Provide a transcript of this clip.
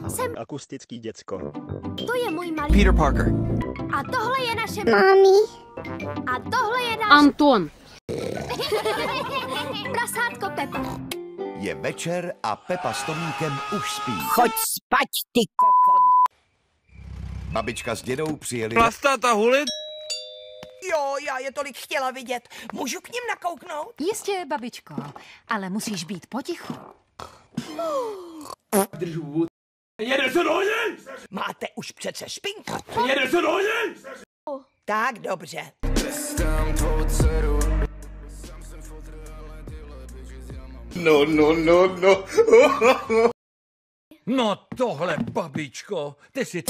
Jsem akustický děcko. To je můj malý Peter Parker. a tohle je naše Mami. a tohle je náš Антон. prasátko Pepa. Je večer a Pepa s Tomíkem už spí. Choď spať, ty kokot. Babička s dědou přijeli Plastata hulit. Jo, já je tolik chtěla vidět. Můžu k ním nakouknout? Jistě, babičko, ale musíš být potichu. Máte už přece špinku. Jede se do něj! Tak dobře. No. No tohle, babičko, ty si...